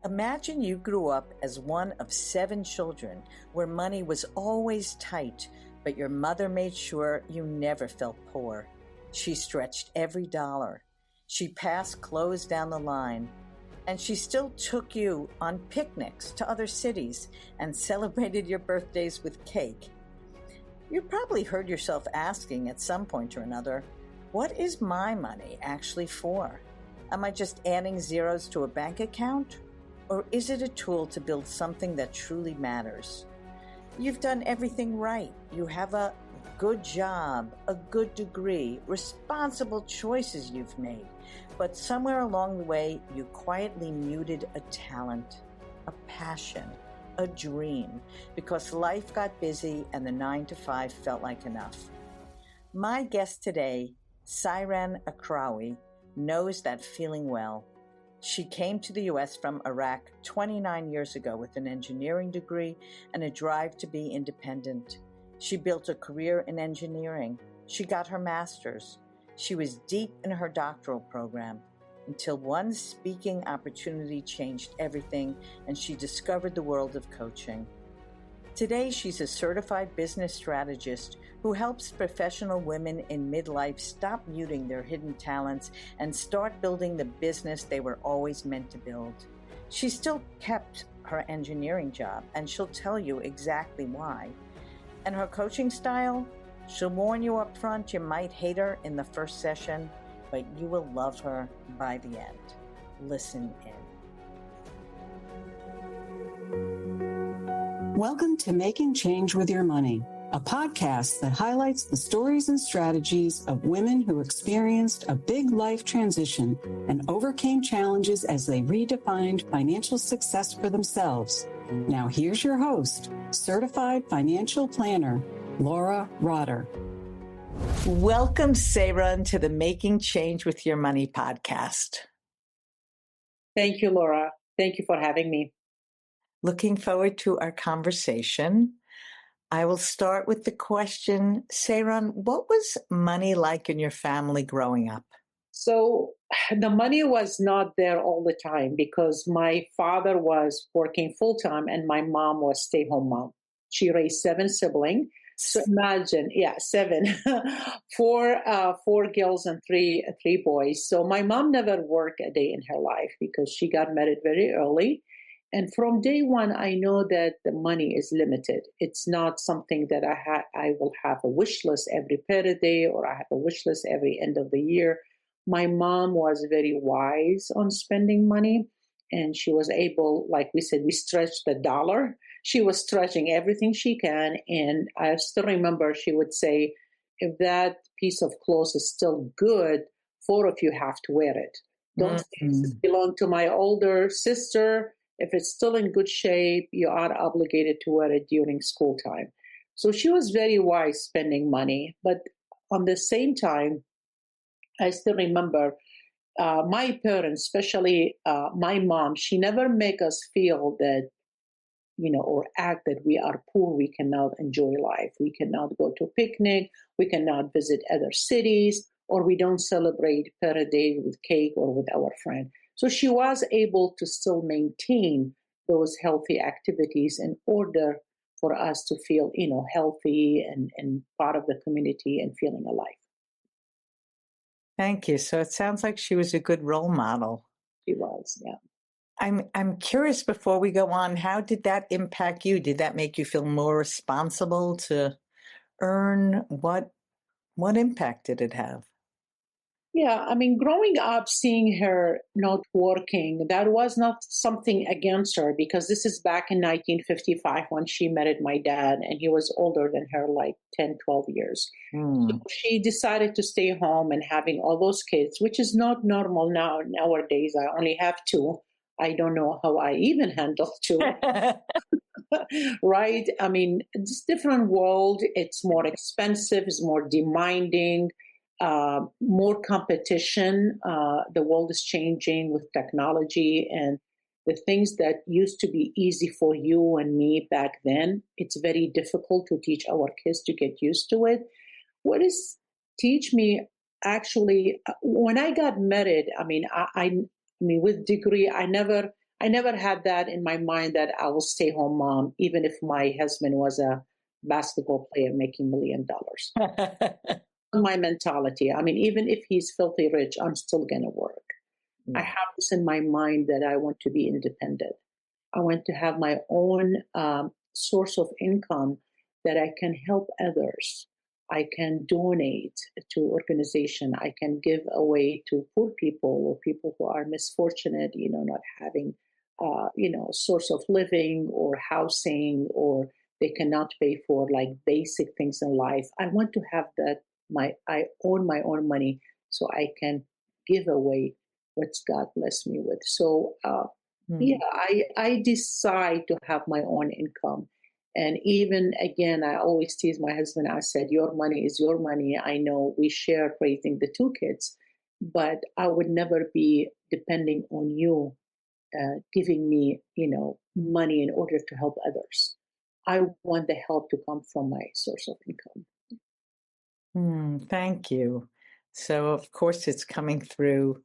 Imagine you grew up as one of 7 children where money was always tight, but your mother made sure you never felt poor. She stretched every dollar. She passed clothes down the line. And she still took you on picnics to other cities and celebrated your birthdays with cake. You probably heard yourself asking at some point or another, what is my money actually for? Am I just adding zeros to a bank account? Or is it a tool to build something that truly matters? You've done everything right. You have a good job, a good degree, responsible choices you've made. But somewhere along the way, you quietly muted a talent, a passion, a dream, because life got busy and the 9 to 5 felt like enough. My guest today, Sairan Aqrawi, knows that feeling well. She came to the U.S. from Iraq 29 years ago with an engineering degree and a drive to be independent. She built a career in engineering. She got her master's. She was deep in her doctoral program until one speaking opportunity changed everything and she discovered the world of coaching. Today, she's a certified business strategist who helps professional women in midlife stop muting their hidden talents and start building the business they were always meant to build. She still kept her engineering job, and she'll tell you exactly why. And her coaching style? She'll warn you up front you might hate her in the first session, but you will love her by the end. Listen in. Welcome to Making Change with Your Money, a podcast that highlights the stories and strategies of women who experienced a big life transition and overcame challenges as they redefined financial success for themselves. Now here's your host, certified financial planner, Laura Rotter. Welcome, Sairan, to the Making Change with Your Money podcast. Thank you, Laura. Thank you for having me. Looking forward to our conversation. I will start with the question, Sairan, what was money like in your family growing up? So the money was not there all the time because my father was working full-time and my mom was stay-home mom. She raised 7 siblings. So imagine, 7, four girls and three boys. So my mom never worked a day in her life because she got married very early. And from day one, I know that the money is limited. It's not something that I will have a wish list every birthday or I have a wish list every end of the year. My mom was very wise on spending money, and she was able, like we said, we stretched the dollar. She was stretching everything she can. And I still remember she would say, if that piece of clothes is still good, 4 of you have to wear it. Don't say it belong to my older sister. If it's still in good shape, you are obligated to wear it during school time. So she was very wise spending money. But on the same time, I still remember my parents, especially my mom, she never make us feel that, or act that we are poor, we cannot enjoy life. We cannot go to a picnic. We cannot visit other cities, or we don't celebrate birthday with cake or with our friend. So she was able to still maintain those healthy activities in order for us to feel, healthy and part of the community and feeling alive. Thank you. So it sounds like she was a good role model. She was, yeah. I'm curious, before we go on, how did that impact you? Did that make you feel more responsible to earn? What impact did it have? Yeah, growing up, seeing her not working, that was not something against her because this is back in 1955 when she married my dad, and he was older than her, like 10, 12 years. So she decided to stay home and having all those kids, which is not normal nowadays. I only have 2. I don't know how I even handle 2. Right? It's a different world. It's more expensive. It's more demanding. More competition. The world is changing with technology, and the things that used to be easy for you and me back then, it's very difficult to teach our kids to get used to it. What is teach me actually, when I got married, I with degree, I I never had that in my mind that I will stay home mom, even if my husband was a basketball player making $1 million. My mentality. I mean, even if he's filthy rich, I'm still going to work. I Yeah. have this in my mind that I want to be independent. I want to have my own source of income that I can help others. I can donate to organization. I can give away to poor people or people who are misfortunate, not having, source of living or housing, or they cannot pay for like basic things in life. I want to have that. I own my own money so I can give away what God blessed me with. So, yeah, I decide to have my own income. And even again, I always tease my husband. I said, "Your money is your money. I know we share raising the two kids, but I would never be depending on you giving me, money in order to help others. I want the help to come from my source of income." Thank you. So, of course, it's coming through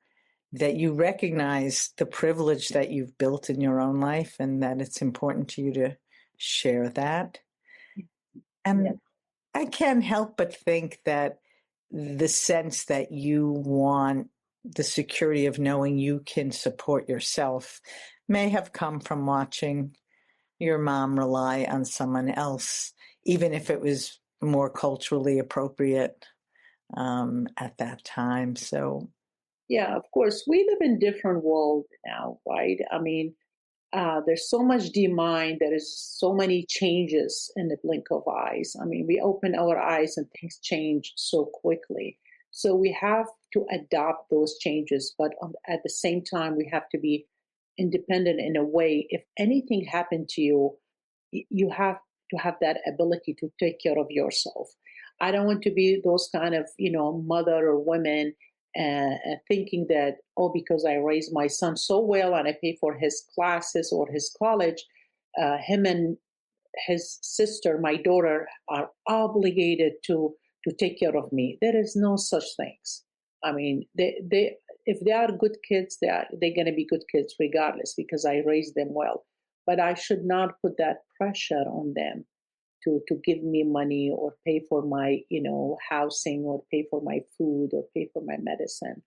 that you recognize the privilege that you've built in your own life and that it's important to you to share that. Yeah. And I can't help but think that the sense that you want the security of knowing you can support yourself may have come from watching your mom rely on someone else, even if it was more culturally appropriate at that time. So, Yeah, of course, we live in different world now, right? I mean, there's so much demand. There is so many changes in the blink of eyes. I mean, we open our eyes and things change so quickly. So we have to adopt those changes, but at the same time, we have to be independent in a way. If anything happened to you, you have to have that ability to take care of yourself. I don't want to be those kind of, mother or women thinking that, oh, because I raised my son so well and I pay for his classes or his college, him and his sister, my daughter, are obligated to take care of me. There is no such things. I mean, they if they are good kids, they're going to be good kids regardless because I raised them well. But I should not put that pressure on them to give me money or pay for my housing or pay for my food or pay for my medicine.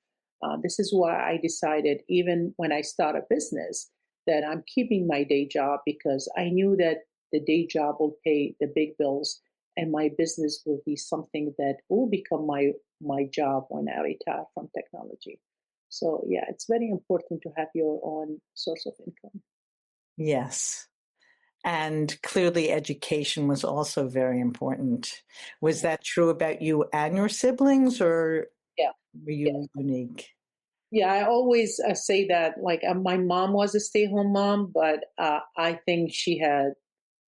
This is why I decided, even when I start a business, that I'm keeping my day job because I knew that the day job will pay the big bills and my business will be something that will become my job when I retire from technology. So yeah, it's very important to have your own source of income. yes. And clearly, education was also very important. Was that true about you and your siblings, or Yeah. were Yeah. you unique? Yeah, I always say that. Like, my mom was a stay-home mom, but I think she had,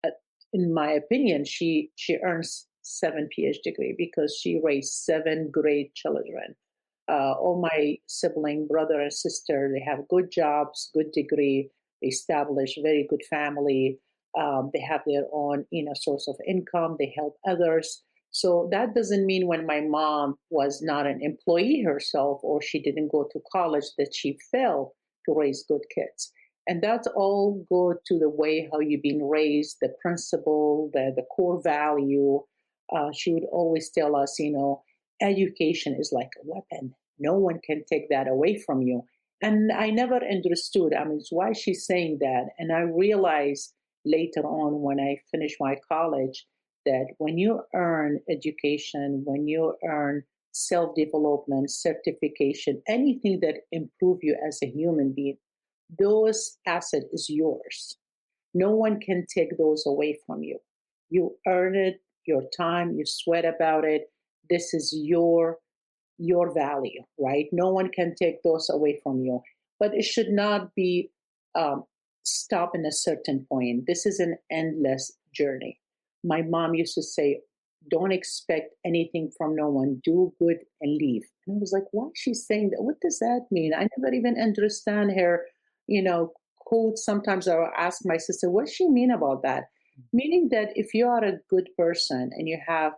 uh, in my opinion, she earns 7 PhD degree because she raised 7 great children. All my sibling, brother and sister, they have good jobs, good degree, they establish very good family. They have their own, source of income. They help others. So that doesn't mean when my mom was not an employee herself or she didn't go to college that she failed to raise good kids. And that's all go to the way how you've been raised, the principle, the core value. She would always tell us, education is like a weapon. No one can take that away from you. And I never understood. I mean, why she's saying that. And I realized later on when I finished my college that when you earn education, when you earn self-development, certification, anything that improve you as a human being, those asset is yours. No one can take those away from you. You earn it, your time, you sweat about it. This is your value, right? No one can take those away from you. But it should not be um, stop in a certain point. This is an endless journey. My mom used to say, "Don't expect anything from no one. Do good and leave." And I was like, "Why is she saying that? What does that mean?" I never even understand her, quote. Sometimes I'll ask my sister, "What does she mean about that?" Meaning that if you are a good person and you have,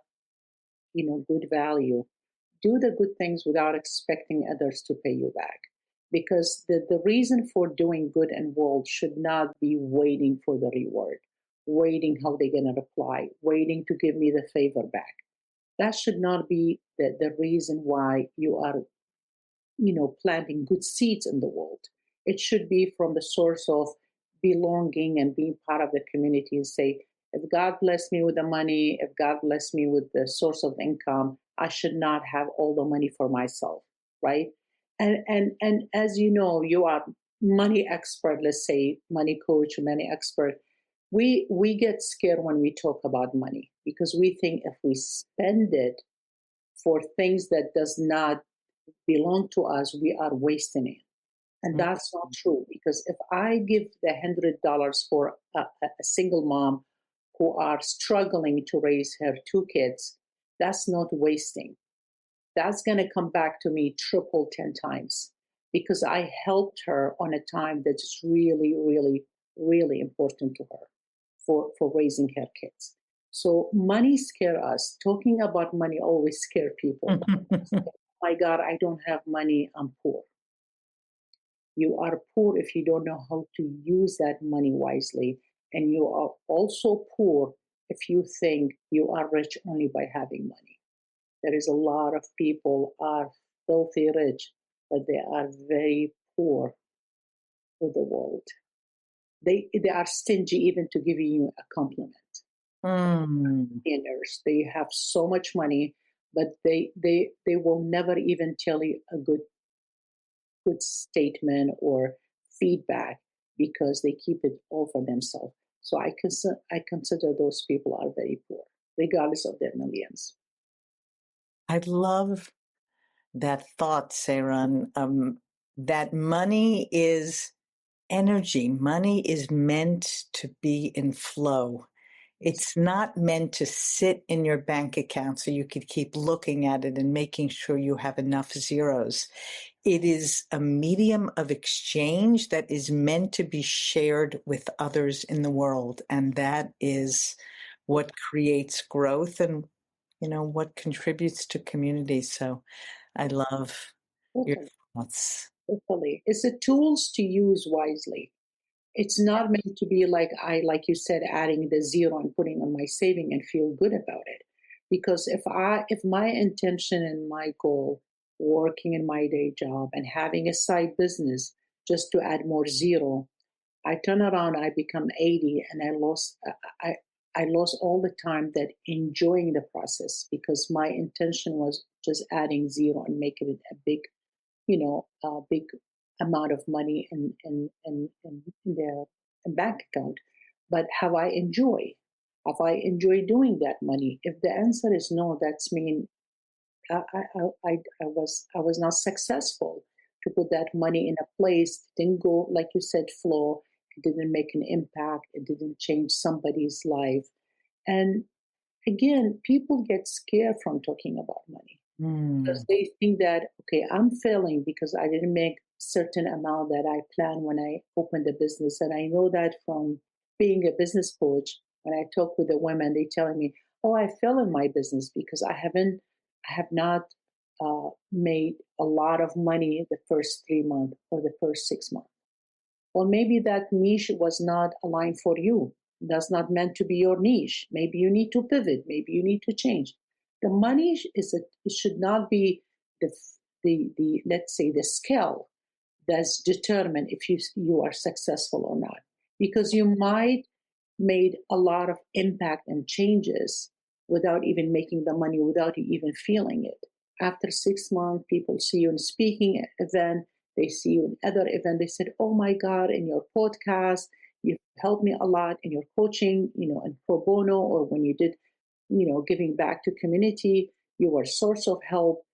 good value, do the good things without expecting others to pay you back. because the reason for doing good in world should not be waiting for the reward, waiting how they're going to reply, waiting to give me the favor back. That should not be the reason why you are, planting good seeds in the world. It should be from the source of belonging and being part of the community and say, if God bless me with the money, if God bless me with the source of income, I should not have all the money for myself, right? And as you know, you are money expert, let's say money coach, money expert. We get scared when we talk about money because we think if we spend it for things that does not belong to us, we are wasting it. And that's not true because if I give the $100 for a single mom who are struggling to raise her two kids, that's not wasting. That's going to come back to me triple 10 times because I helped her on a time that's really, really, really important to her for raising her kids. So money scare us. Talking about money always scare people. Oh my God, I don't have money, I'm poor. You are poor if you don't know how to use that money wisely. And you are also poor if you think you are rich only by having money. There is a lot of people are filthy rich, but they are very poor with the world. They are stingy even to give you a compliment. Millionaires, they have so much money, but they will never even tell you a good statement or feedback because they keep it all for themselves. So I consider those people are very poor, regardless of their millions. I love that thought, Sairan, that money is energy. Money is meant to be in flow. It's not meant to sit in your bank account so you could keep looking at it and making sure you have enough zeros. It is a medium of exchange that is meant to be shared with others in the world. And that is what creates growth and, what contributes to community. So I love your thoughts. Totally. It's the tools to use wisely. It's not meant to be like you said, adding the zero and putting on my saving and feel good about it. Because if my intention and my goal, working in my day job and having a side business just to add more zero, I turn around, I become 80 and I lost all the time that enjoying the process because my intention was just adding zero and making it a big amount of money in their bank account. But have I enjoyed? Have I enjoyed doing that money? If the answer is no, that's mean I was not successful to put that money in a place. It didn't go like you said, flow. It didn't make an impact. It didn't change somebody's life. And again, people get scared from talking about money because they think that, okay, I'm failing because I didn't make certain amount that I planned when I opened the business. And I know that from being a business coach, when I talk with the women, they telling me, oh, I fell in my business because I have not made a lot of money the first 3 months or the first 6 months. Well, maybe that niche was not aligned for you. That's not meant to be your niche. Maybe you need to pivot. Maybe you need to change. The money it should not be the let's say the scale that's determined if you are successful or not, because you might made a lot of impact and changes without even making the money, without you even feeling it. After 6 months, people see you in a speaking event, they see you in other event. They said, "Oh my God, in your podcast, you helped me a lot in your coaching, in pro bono, or when you did, giving back to community, you were a source of help."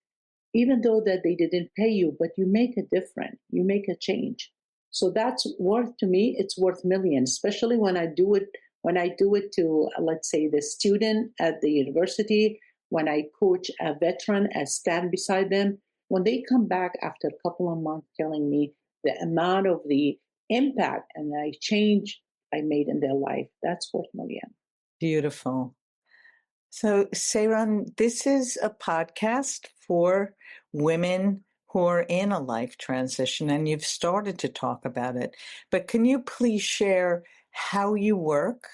Even though that they didn't pay you, but you make a difference, you make a change. So that's worth to me. It's worth millions, especially when I do it. When I do it to, let's say, the student at the university, when I coach a veteran and stand beside them, when they come back after a couple of months telling me the amount of the impact and the change I made in their life, that's worth millions. Beautiful. So, Sairan, this is a podcast for women who are in a life transition, and you've started to talk about it. But can you please share how you work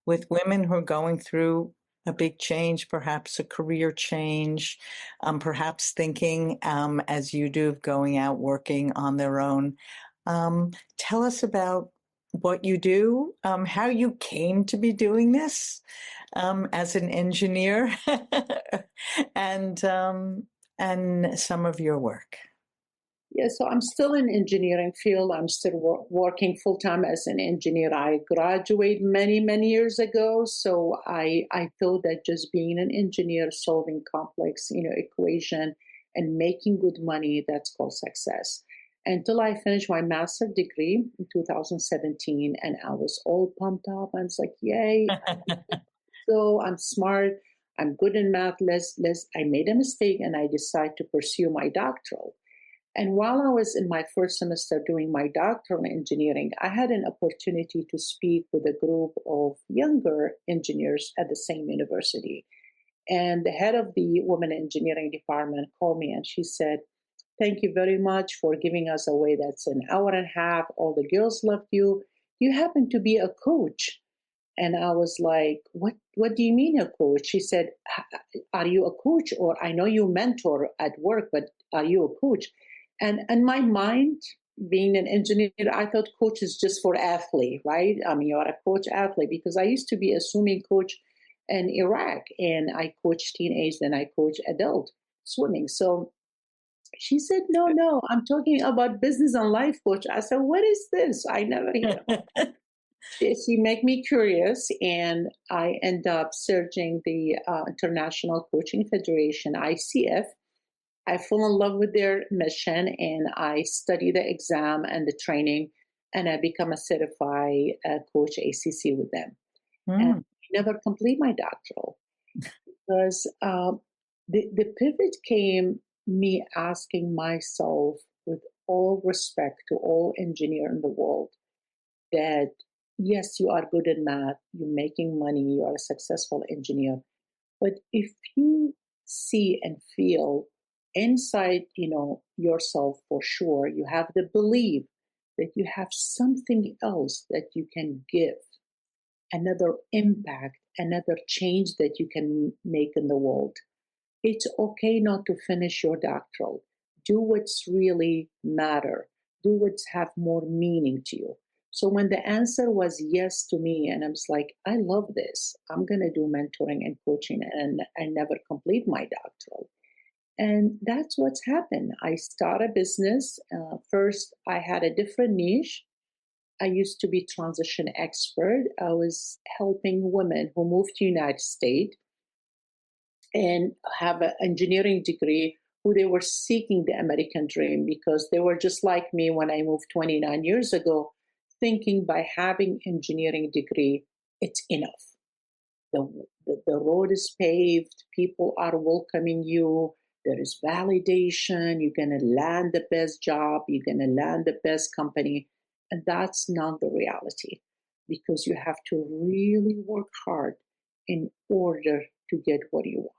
with women who are going through a big change, perhaps a career change, perhaps thinking, as you do, of going out working on their own? Tell us about what you do, how you came to be doing this as an engineer, and some of your work. Yeah, so I'm still in engineering field. I'm still working full time as an engineer. I graduated many years ago, so I thought that just being an engineer, solving complex equation and making good money, that's called success. Until I finished my master's degree in 2017, and I was all pumped up. I was like, "Yay!" So I'm smart. I'm good in math. I made a mistake, and I decided to pursue my doctoral. And while I was in my first semester doing my doctoral in engineering, I had an opportunity to speak with a group of younger engineers at the same university. And the head of the women engineering department called me and she said, "Thank you very much for giving us away. That's an hour and a half. All the girls loved you. You happen to be a coach." And I was like, what do you mean a coach? She said, "Are you a coach? Or I know you mentor at work, but are you a coach?" And in my mind, being an engineer, I thought coach is just for athlete, right? I mean, you're a coach athlete, because I used to be a swimming coach in Iraq, and I coached teenage, then I coach adult swimming. So she said, no, I'm talking about business and life coach. I said, what is this? I never hear about it. She made me curious, and I end up searching the International Coaching Federation, ICF. I fall in love with their mission, and I study the exam and the training, and I become a certified coach ACC with them. And I never complete my doctoral because the pivot came me asking myself, with all respect to all engineers in the world, that yes, you are good at math, you're making money, you are a successful engineer, but if you see and feel inside, yourself, for sure, you have the belief that you have something else that you can give, another impact, another change that you can make in the world. It's okay not to finish your doctoral. Do what's really matter. Do what's have more meaning to you. So when the answer was yes to me, and I was like, I love this. I'm going to do mentoring and coaching, and I never complete my doctoral. And that's what's happened. I started a business. First, I had a different niche. I used to be transition expert. I was helping women who moved to United States and have an engineering degree, who they were seeking the American dream, because they were just like me when I moved 29 years ago, thinking by having engineering degree, it's enough. The road is paved, people are welcoming you, there is validation, you're going to land the best job, you're going to land the best company. And that's not the reality, because you have to really work hard in order to get what you want.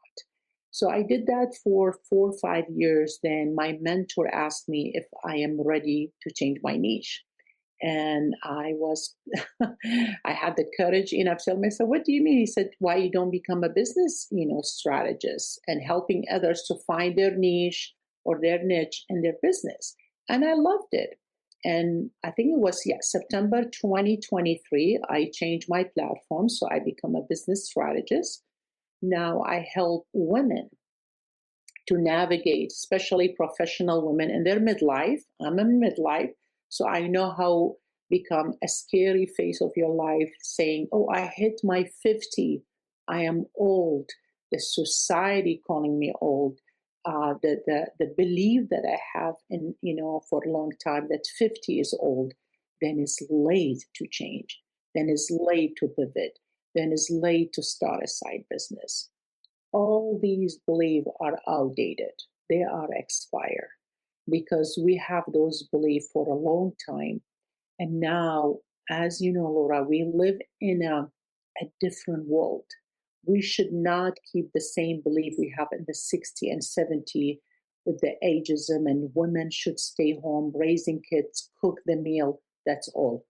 So I did that for 4 or 5 years. Then my mentor asked me if I am ready to change my niche. And I was, I had the courage enough to tell him. I said, "What do you mean?" He said, "Why you don't become a business, strategist and helping others to find their niche or their niche in their business?" And I loved it. And I think it was, September 2023, I changed my platform. So I become a business strategist. Now I help women to navigate, especially professional women in their midlife. I'm in midlife, so I know how become a scary phase of your life, saying, "Oh, I hit my 50, I am old." The society calling me old. The belief that I have in, for a long time, that 50 is old, then it's late to change, then it's late to pivot, then it's late to start a side business. All these beliefs are outdated. They are expired, because we have those beliefs for a long time. And now, as you know, Laura, we live in a different world. We should not keep the same belief we have in the 60 and 70 with the ageism and women should stay home, raising kids, cook the meal. That's all.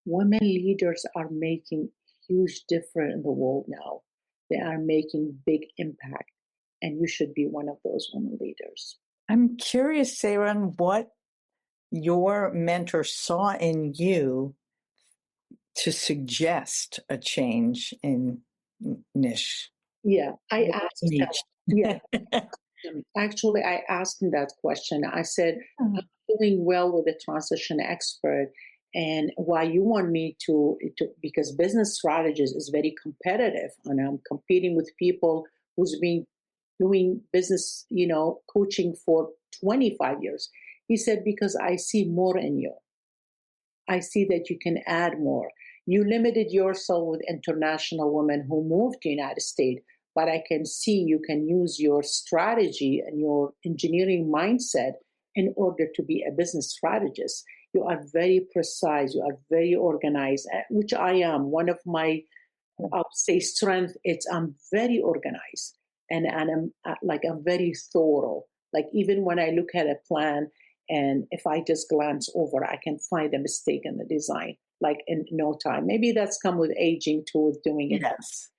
Women leaders are making huge difference in the world now. They are making big impact, and you should be one of those women leaders. I'm curious, Sairan, what your mentor saw in you to suggest a change in niche. Yeah, I asked him. Niche. Yeah, actually, I asked him that question. I said, I'm doing well with the transition expert, and why you want me to because business strategist is very competitive, and I'm competing with people who's been doing business, coaching for 25 years. He said, because I see more in you. I see that you can add more. You limited yourself with international women who moved to the United States, but I can see you can use your strategy and your engineering mindset in order to be a business strategist. You are very precise, you are very organized, which I am. One of my, I'll say, strength, it's I'm very organized and I'm very thorough. Like even when I look at a plan, and if I just glance over, I can find a mistake in the design, like in no time. Maybe that's come with aging too, with doing it. Yes.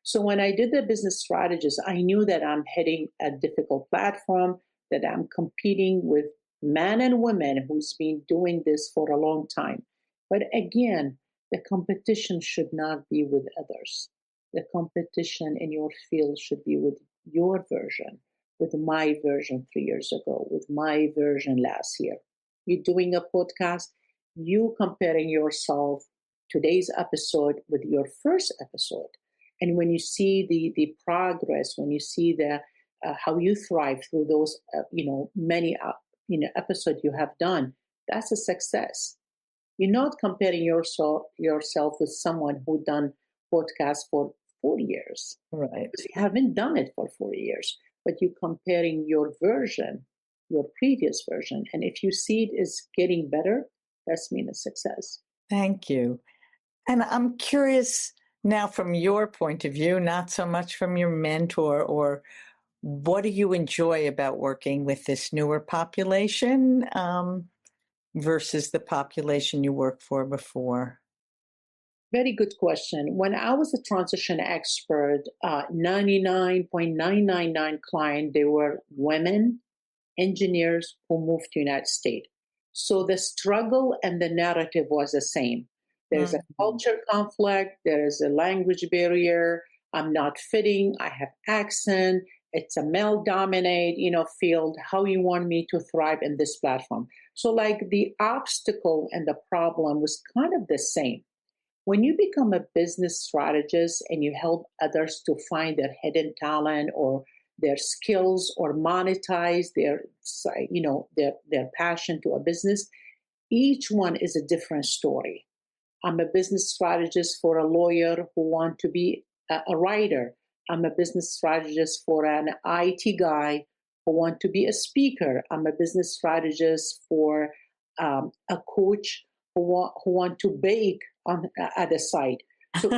So when I did the business strategist, I knew that I'm heading a difficult platform, that I'm competing with men and women who's been doing this for a long time. But again, the competition should not be with others. The competition in your field should be with your version, with my version 3 years ago, with my version last year. You're doing a podcast, you comparing yourself today's episode with your first episode. And when you see the progress, when you see the how you thrive through those many episodes you have done, that's a success. You're not comparing yourself with someone who done podcasts for 40 years. Right. You haven't done it for 40 years, but you're comparing your version, your previous version. And if you see it is getting better, that's mean a success. Thank you. And I'm curious now from your point of view, not so much from your mentor, or what do you enjoy about working with this newer population versus the population you worked for before? Very good question. When I was a transition expert, 99.999 clients, they were women engineers who moved to the United States. So the struggle and the narrative was the same. There's a culture conflict, there is a language barrier, I'm not fitting, I have accent, it's a male dominate, field. How you want me to thrive in this platform? So like the obstacle and the problem was kind of the same. When you become a business strategist and you help others to find their hidden talent or their skills or monetize their passion to a business, each one is a different story. I'm a business strategist for a lawyer who want to be a writer. I'm a business strategist for an IT guy who want to be a speaker. I'm a business strategist for a coach who want to bake at the site. So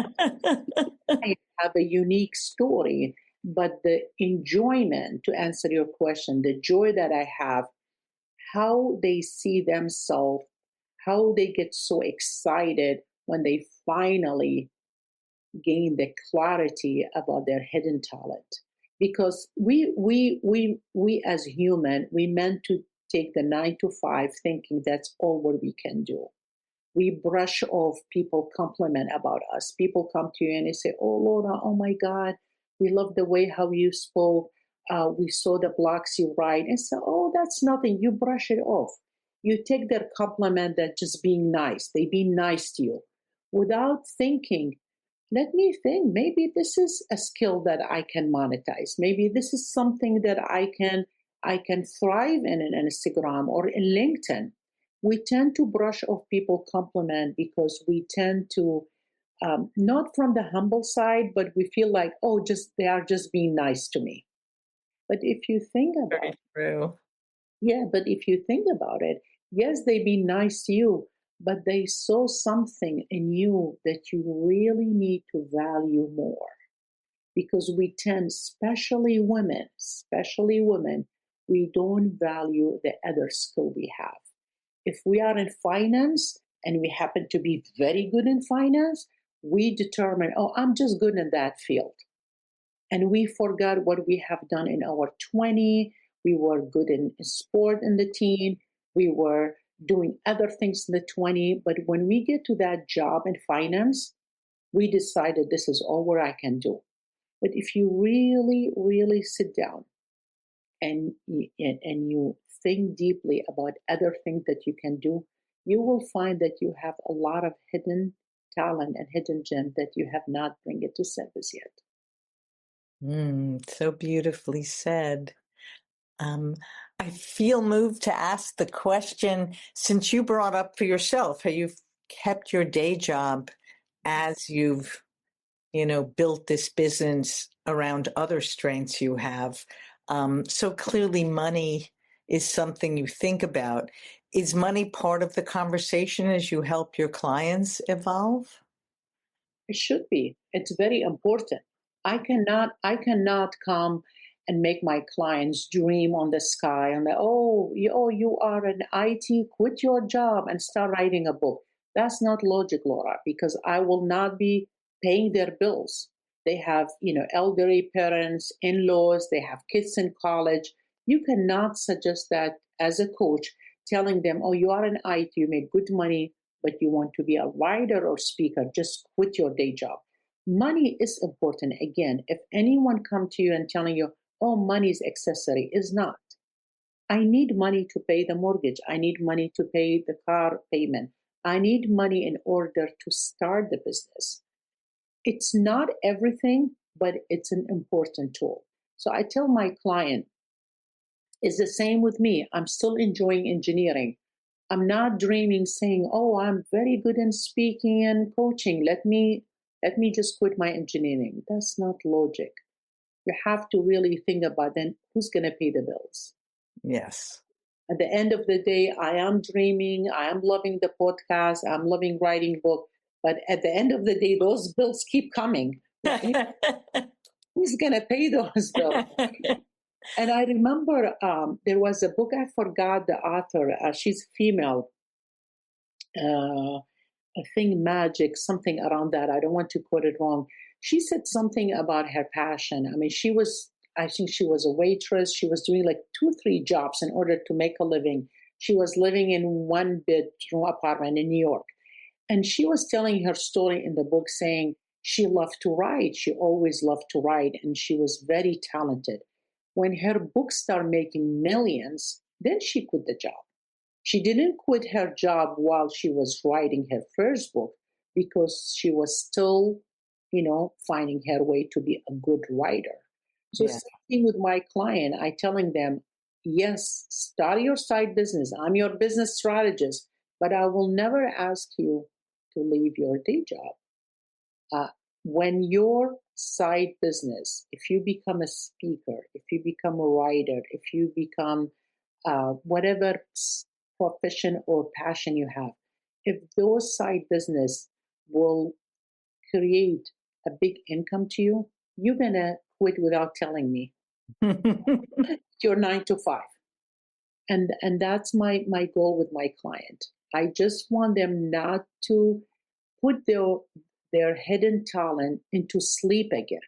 I have a unique story, but the enjoyment, to answer your question, the joy that I have, how they see themselves, how they get so excited when they finally gain the clarity about their hidden talent. Because we as human, we meant to take the 9 to 5 thinking that's all what we can do. We brush off people compliment about us. People come to you and they say, oh, Laura, oh my God, we love the way how you spoke. We saw the blocks you write. And so, oh, that's nothing. You brush it off. You take their compliment that just being nice. They be nice to you without thinking, let me think, maybe this is a skill that I can monetize. Maybe this is something that I can thrive in Instagram or in LinkedIn. We tend to brush off people compliment because we tend to not from the humble side, but we feel like, oh, just they are just being nice to me. But if you think about Very true. Yeah, but if you think about it, yes, they be nice to you, but they saw something in you that you really need to value more. Because we tend, especially women we don't value the other skill we have. If we are in finance and we happen to be very good in finance, we determine, oh, I'm just good in that field. And we forgot what we have done in our 20. We were good in sport in the teen. We were doing other things in the 20. But when we get to that job in finance, we decided this is all what I can do. But if you really, really sit down and you think deeply about other things that you can do, you will find that you have a lot of hidden talent and hidden gem that you have not bring it to surface yet. So beautifully said. I feel moved to ask the question, since you brought up for yourself how you've kept your day job as you've, built this business around other strengths you have. So clearly money is something you think about. Is money part of the conversation as you help your clients evolve? It should be. It's very important. I cannot come and make my clients dream on the sky and you are an IT, quit your job and start writing a book. That's not logic, Laura, because I will not be paying their bills. They have, elderly parents, in-laws, they have kids in college. You cannot suggest that as a coach, telling them, oh, you are an IT, you make good money, but you want to be a writer or speaker, just quit your day job. Money is important. Again, if anyone come to you and telling you, oh, money is accessory, is not. I need money to pay the mortgage. I need money to pay the car payment. I need money in order to start the business. It's not everything, but it's an important tool. So I tell my client, it's the same with me. I'm still enjoying engineering. I'm not dreaming saying, oh, I'm very good in speaking and coaching. Let me just quit my engineering. That's not logic. You have to really think about then who's going to pay the bills. Yes. At the end of the day, I am dreaming. I am loving the podcast. I'm loving writing book. But at the end of the day, those bills keep coming. Right? Who's going to pay those bills? And I remember there was a book, I forgot the author. She's female. I think magic, something around that. I don't want to quote it wrong. She said something about her passion. I mean, I think she was a waitress. She was doing like 2-3 jobs in order to make a living. She was living in one bedroom apartment in New York. And she was telling her story in the book saying she loved to write. She always loved to write and she was very talented. When her books started making millions, then she quit the job. She didn't quit her job while she was writing her first book because she was still, finding her way to be a good writer. So Yeah. same thing with my client. I telling them, yes, start your side business. I'm your business strategist, but I will never ask you to leave your day job. When your side business, if you become a speaker, if you become a writer, if you become whatever profession or passion you have, if those side business will create a big income to you, you're gonna quit without telling me. Your 9 to 5, and that's my goal with my client. I just want them not to put their hidden talent into sleep again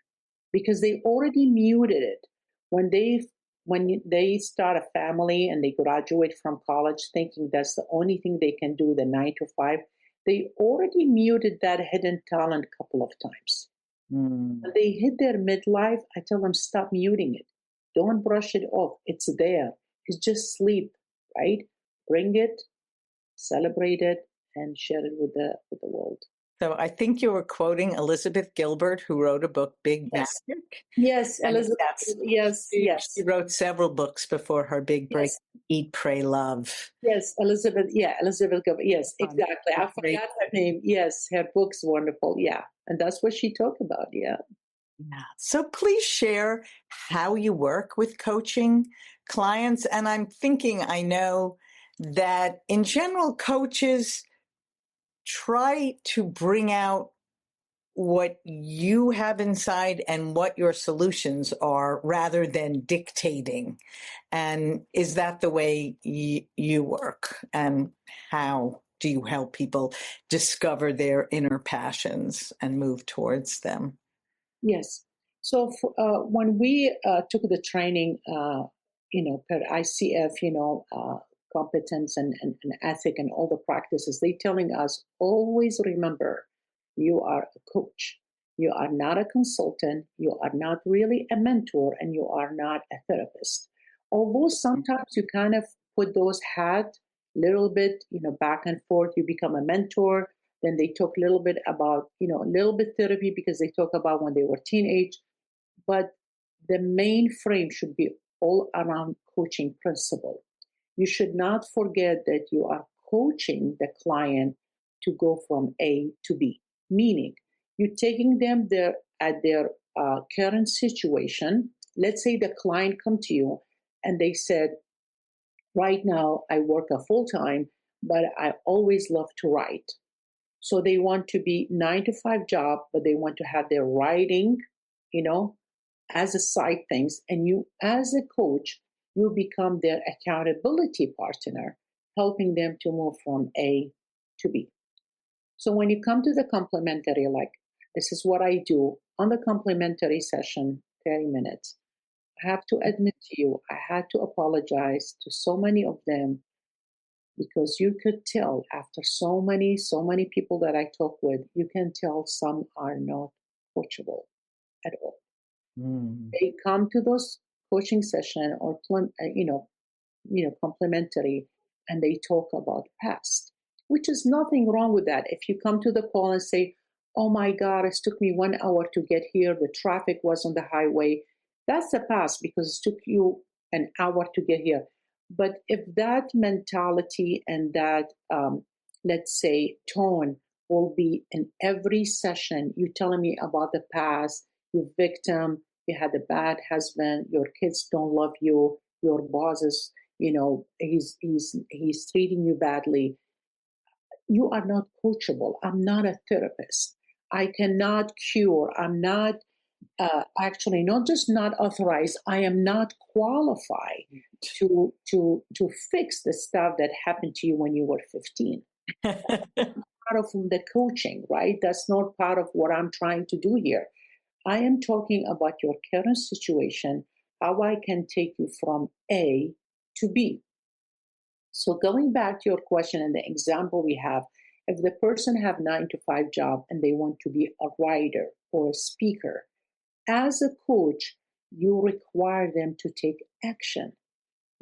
because they already muted it when they start a family and they graduate from college thinking that's the only thing they can do, the 9 to 5. They already muted that hidden talent a couple of times. When they hit their midlife, I tell them stop muting it. Don't brush it off. It's there. It's just sleep, right? Bring it, celebrate it, and share it with the world. So I think you were quoting Elizabeth Gilbert, who wrote a book, Big Yes. Magic. Yes, And Elizabeth. Yes, yes. She wrote several books before her big break, Yes. Eat, Pray, Love. Yes, Elizabeth. Yeah, Elizabeth Gilbert. Yes, exactly. I Great. forgot her name. Yes, her book's wonderful. Yeah, and that's what she talked about. Yeah. Yeah. So please share how you work with coaching clients. And I'm thinking, I know that in general, coaches try to bring out what you have inside and what your solutions are rather than dictating. And is that the way you work? And how do you help people discover their inner passions and move towards them? Yes. So when we took the training, per ICF, competence and ethic and all the practices, they telling us always remember, you are a coach. You are not a consultant. You are not really a mentor, and you are not a therapist. Although sometimes you kind of put those hats little bit, back and forth. You become a mentor, then they talk a little bit about, a little bit therapy because they talk about when they were teenage. But the main frame should be all around coaching principle. You should not forget that you are coaching the client to go from A to B, meaning you're taking them there at their current situation. Let's say the client come to you and they said, right now I work a full time, but I always love to write. So they want to be 9 to 5 job, but they want to have their writing, you know, as a side things. And you, as a coach, you become their accountability partner, helping them to move from A to B. So when you come to the complementary, like this is what I do on the complementary session, 30 minutes. I have to admit to you, I had to apologize to so many of them because you could tell after so many people that I talk with, you can tell some are not coachable at all. They come to those coaching session or complementary, and they talk about past, which is nothing wrong with that. If you come to the call and say, "Oh my God, it took me 1 hour to get here. The traffic was on the highway," that's the past because it took you an hour to get here. But if that mentality and that, let's say, tone will be in every session, you telling me about the past, you victim, you had a bad husband, your kids don't love you, your boss is, he's treating you badly. You are not coachable. I'm not a therapist. I cannot cure. I'm not actually not just not authorized. I am not qualified to fix the stuff that happened to you when you were 15. Part of the coaching, right? That's not part of what I'm trying to do here. I am talking about your current situation, how I can take you from A to B. So going back to your question and the example we have, if the person have 9 to 5 job and they want to be a writer or a speaker, as a coach, you require them to take action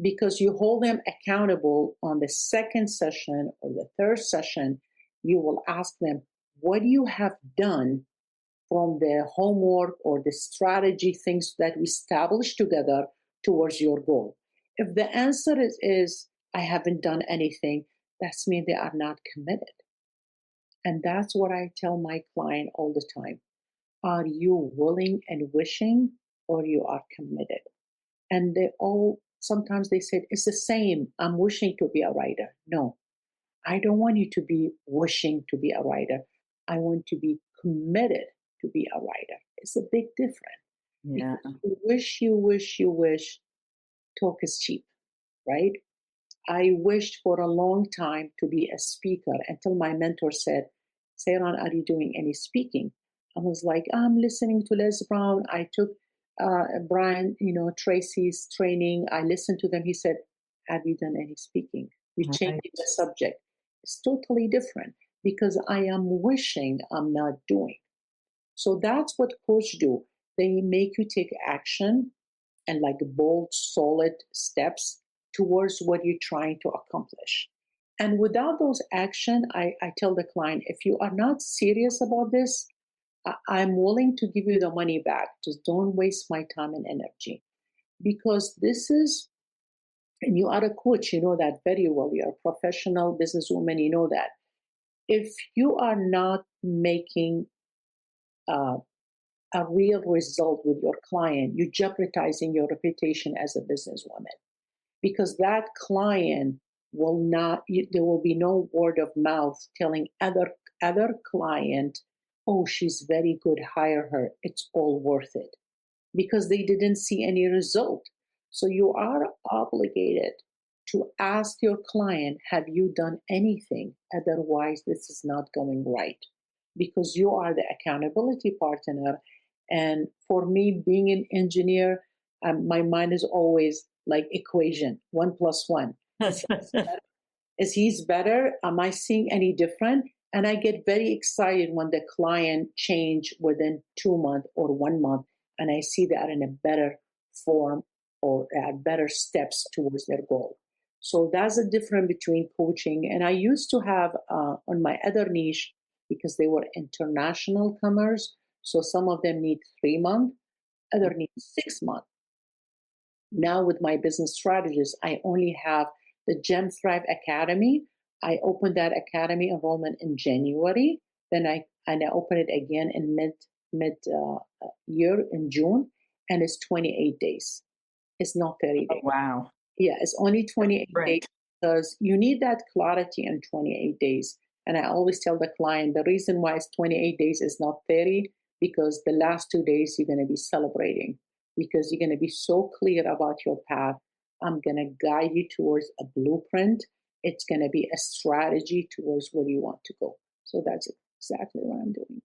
because you hold them accountable on the second session or the third session. You will ask them, what do you have done from the homework or the strategy things that we established together towards your goal? If the answer is I haven't done anything, that's mean they are not committed. And that's what I tell my client all the time. Are you willing and wishing, or you are committed? And they all, sometimes they said, it's the same. I'm wishing to be a writer. No, I don't want you to be wishing to be a writer. I want to be committed to be a writer. It's a big difference. Yeah. Because you wish, talk is cheap, right? I wished for a long time to be a speaker until my mentor said, Sairan, are you doing any speaking? I was like, I'm listening to Les Brown. I took Brian, Tracy's training. I listened to them. He said, have you done any speaking? You changed the subject. It's totally different because I am wishing, I'm not doing. So that's what coach do. They make you take action and like bold, solid steps towards what you're trying to accomplish. And without those action, I tell the client, if you are not serious about this, I'm willing to give you the money back. Just don't waste my time and energy. Because this is, and you are a coach, you know that very well. You're a professional businesswoman, you know that. If you are not making a real result with your client, you're jeopardizing your reputation as a businesswoman. Because that client will not, there will be no word of mouth telling other client oh, she's very good, hire her. It's all worth it because they didn't see any result. So you are obligated to ask your client, have you done anything? Otherwise, this is not going right because you are the accountability partner. And for me, being an engineer, my mind is always like equation, 1 plus 1. Is he's better? Am I seeing any different? And I get very excited when the client change within 2 months or 1 month, and I see they are in a better form or at better steps towards their goal. So that's the difference between coaching. And I used to have on my other niche, because they were international comers, so some of them need 3 months, other need 6 months. Now with my business strategies, I only have the Gem Thrive Academy. I opened that academy enrollment in January. Then I open it again in mid year in June, and it's 28 days. It's not 30 days. Oh, wow. Yeah, it's only 28 Great. days because you need that clarity in 28 days. And I always tell the client the reason why it's 28 days is not 30 because the last 2 days you're going to be celebrating because you're going to be so clear about your path. I'm going to guide you towards a blueprint. It's going to be a strategy towards where you want to go. So that's exactly what I'm doing.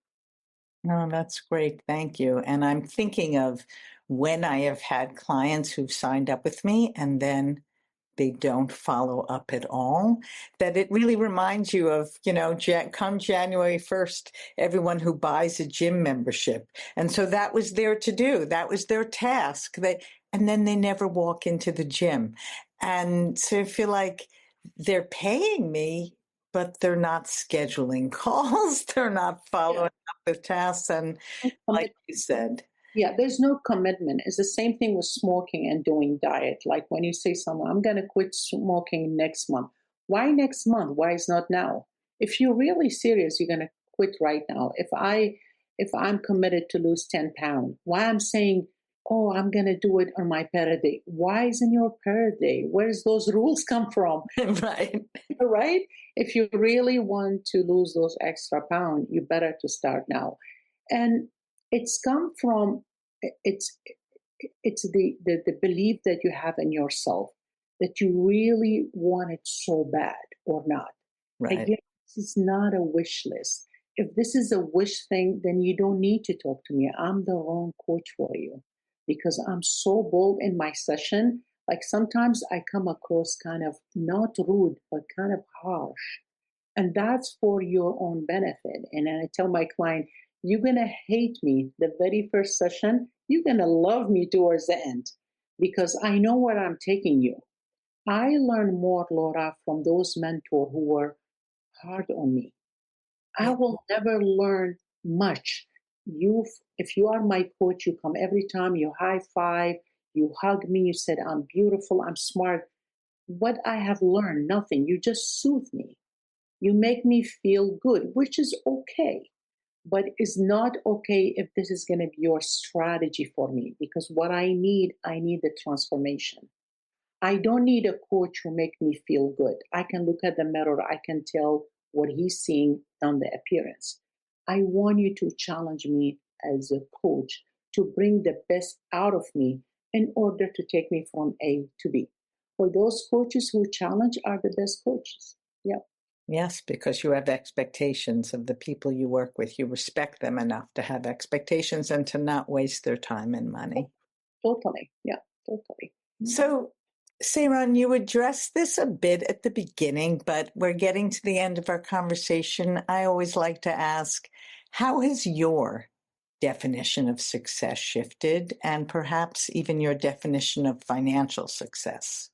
No, that's great. Thank you. And I'm thinking of when I have had clients who've signed up with me and then they don't follow up at all, that it really reminds you of, come January 1st, everyone who buys a gym membership. And so that was their to do. That was their task. And then they never walk into the gym. And so I feel like they're paying me, but they're not scheduling calls. They're not following up with tasks. And like you said, yeah, there's no commitment. It's the same thing with smoking and doing diet. Like when you say someone, I'm going to quit smoking next month. Why next month? Why is not now? If you're really serious, you're going to quit right now. If I'm committed to lose 10 pounds, why I'm saying, oh, I'm going to do it on my birthday. Why isn't your birthday? Where's those rules come from? right. Right? If you really want to lose those extra pounds, you better to start now. And it's come from it's the belief that you have in yourself that you really want it so bad or not. Right. Again, this is not a wish list. If this is a wish thing, then you don't need to talk to me. I'm the wrong coach for you because I'm so bold in my session. Like sometimes I come across kind of not rude, but kind of harsh. And that's for your own benefit. And I tell my client, you're going to hate me the very first session. You're going to love me towards the end because I know where I'm taking you. I learned more, Laura, from those mentors who were hard on me. I will never learn much. If you are my coach, you come every time, you high five, you hug me, you said, I'm beautiful, I'm smart. What I have learned, nothing. You just soothe me. You make me feel good, which is okay. But it's not okay if this is going to be your strategy for me because what I need the transformation. I don't need a coach who make me feel good. I can look at the mirror. I can tell what he's seeing on the appearance. I want you to challenge me as a coach to bring the best out of me in order to take me from A to B. For those coaches who challenge are the best coaches. Yeah. Yes, because you have expectations of the people you work with. You respect them enough to have expectations and to not waste their time and money. Totally. Yeah, totally. So, Sairan, you addressed this a bit at the beginning, but we're getting to the end of our conversation. I always like to ask, how has your definition of success shifted and perhaps even your definition of financial success?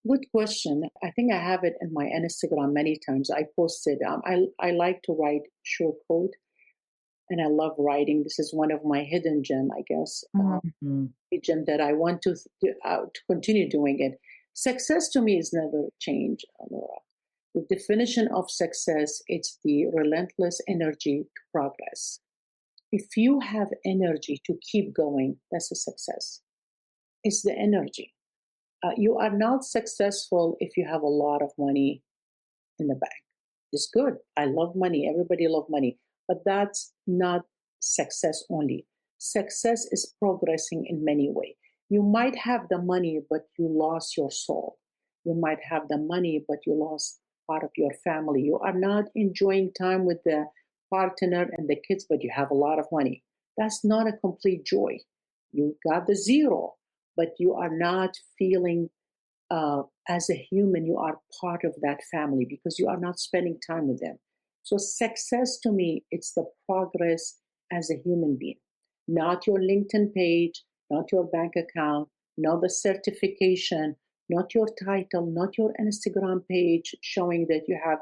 Good question. I think I have it in my Instagram many times. I posted, I like to write short code and I love writing. This is one of my hidden gem, I guess, gem that I want to continue doing it. Success to me is never change, Laura. The definition of success, it's the relentless energy to progress. If you have energy to keep going, that's a success. It's the energy. You are not successful if you have a lot of money in the bank. It's good. I love money. Everybody loves money. But that's not success only. Success is progressing in many ways. You might have the money, but you lost your soul. You might have the money, but you lost part of your family. You are not enjoying time with the partner and the kids, but you have a lot of money. That's not a complete joy. You got the zero, but you are not feeling as a human, you are part of that family because you are not spending time with them. So success to me, it's the progress as a human being, not your LinkedIn page, not your bank account, not the certification, not your title, not your Instagram page showing that you have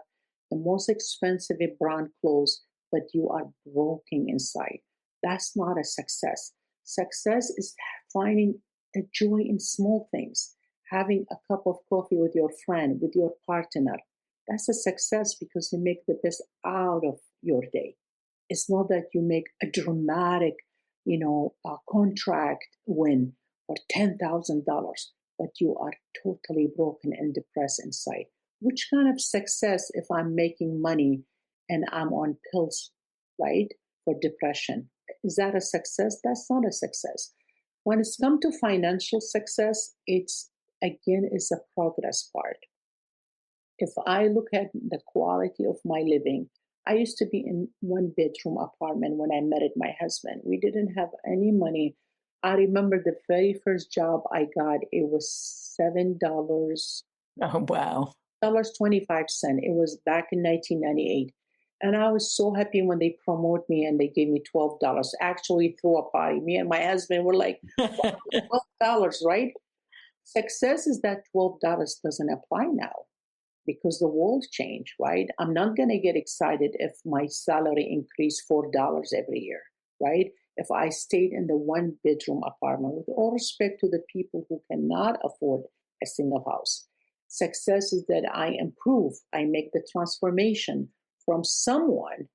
the most expensive brand clothes, but you are broken inside. That's not a success. Success is finding a joy in small things, having a cup of coffee with your friend, with your partner. That's a success because you make the best out of your day. It's not that you make a dramatic, a contract win for $10,000, but you are totally broken and depressed inside. Which kind of success if I'm making money and I'm on pills, right, for depression? Is that a success? That's not a success. When it's come to financial success, it's again is a progress part. If I look at the quality of my living, I used to be in one bedroom apartment when I married my husband. We didn't have any money. I remember the very first job I got, it was $7. Oh, wow. $25. It was back in 1998. And I was so happy when they promoted me and they gave me $12. Actually, threw a party. Me and my husband were like, $12, right? Success is that $12 doesn't apply now because the world changed, right? I'm not going to get excited if my salary increased $4 every year, right? If I stayed in the one bedroom apartment, with all respect to the people who cannot afford a single house. Success is that I improve, I make the transformation from someone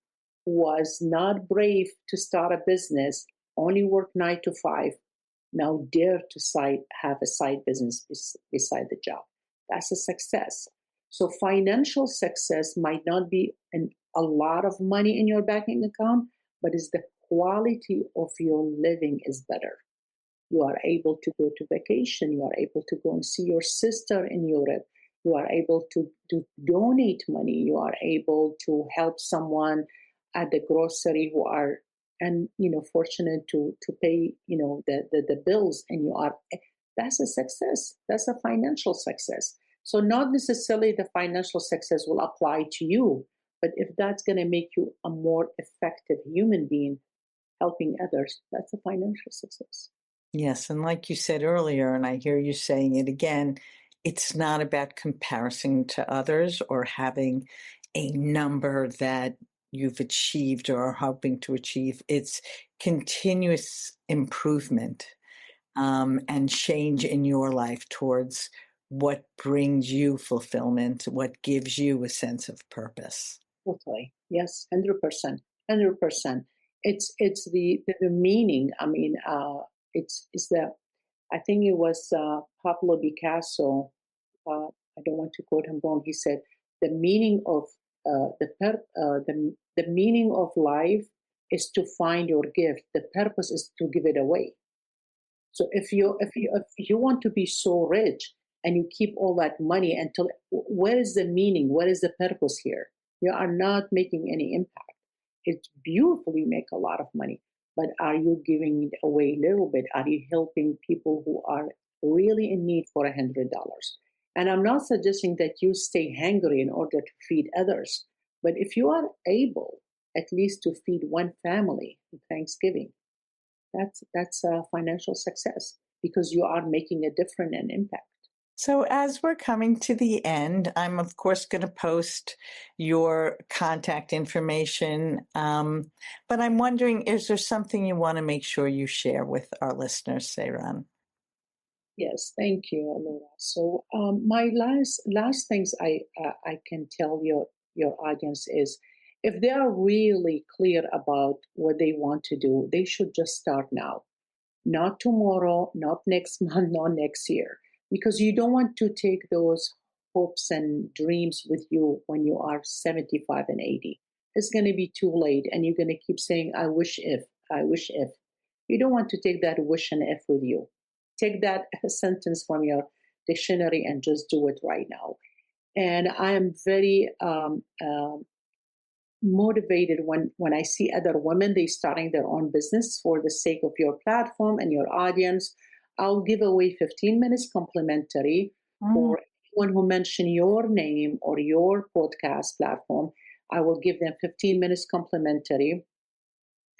who was not brave to start a business, only work 9 to 5, now dare to have a side business beside the job. That's a success. So financial success might not be a lot of money in your banking account, but is the quality of your living is better. You are able to go to vacation. You are able to go and see your sister in Europe. You are able to donate money. You are able to help someone at the grocery who are fortunate to pay the bills, and that's a success. That's a financial success. So not necessarily the financial success will apply to you, but if that's going to make you a more effective human being, helping others, that's a financial success. Yes, and like you said earlier, and I hear you saying it again, it's not about comparison to others or having a number that you've achieved or are hoping to achieve. It's continuous improvement and change in your life towards what brings you fulfillment, what gives you a sense of purpose. Totally. Yes, 100%. 100%. It's the meaning. I mean, it's the, I think it was Pablo Picasso. I don't want to quote him wrong. He said, the meaning of the meaning of life is to find your gift. The purpose is to give it away. So if you want to be so rich and you keep all that money until, where is the meaning? What is the purpose here? You are not making any impact. It's beautiful you make a lot of money, but are you giving it away a little bit? Are you helping people who are really in need for $100? And I'm not suggesting that you stay hungry in order to feed others, but if you are able at least to feed one family in Thanksgiving, that's a financial success because you are making a difference and impact. So as we're coming to the end, I'm of course going to post your contact information, but I'm wondering, is there something you want to make sure you share with our listeners, Sairan? Yes, thank you, Laura. So my last things I can tell your audience is, if they are really clear about what they want to do, they should just start now, not tomorrow, not next month, not next year, because you don't want to take those hopes and dreams with you when you are 75 and 80. it's going to be too late. And you're going to keep saying, I wish if, I wish if. You don't want to take that wish and if with you. Take that sentence from your dictionary and just do it right now. And I am very motivated when I see other women, they starting their own business for the sake of your platform and your audience. I'll give away 15 minutes complimentary for anyone who mention your name or your podcast platform. I will give them 15 minutes complimentary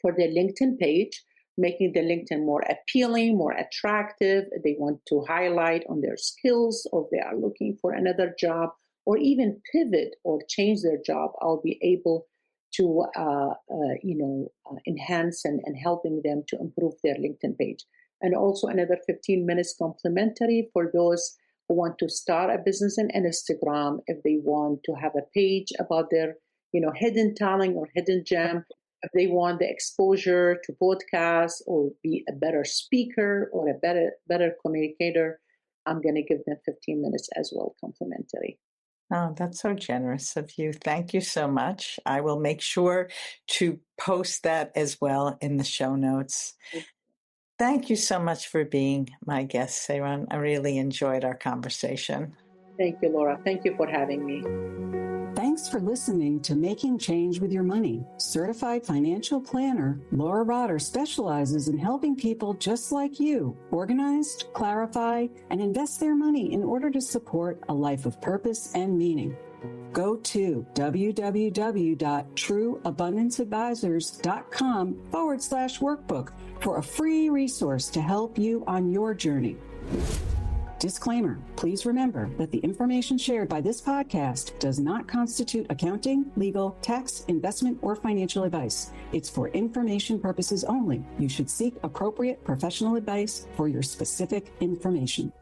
for their LinkedIn page, making the LinkedIn more appealing, more attractive. They want to highlight on their skills, or they are looking for another job, or even pivot or change their job. I'll be able to enhance and helping them to improve their LinkedIn page. And also another 15 minutes complimentary for those who want to start a business in Instagram, if they want to have a page about their hidden talent or hidden gem, if they want the exposure to podcasts or be a better speaker or a better communicator, I'm going to give them 15 minutes as well, complimentary. Oh, that's so generous of you. Thank you so much. I will make sure to post that as well in the show notes. Thank you so much for being my guest, Sairan. I really enjoyed our conversation. Thank you, Laura. Thank you for having me. Thanks for listening to Making Change with Your Money. Certified financial planner Laura Rotter specializes in helping people just like you organize, clarify, and invest their money in order to support a life of purpose and meaning. Go to www.trueabundanceadvisors.com/workbook for a free resource to help you on your journey. Disclaimer, please remember that the information shared by this podcast does not constitute accounting, legal, tax, investment, or financial advice. It's for information purposes only. You should seek appropriate professional advice for your specific information.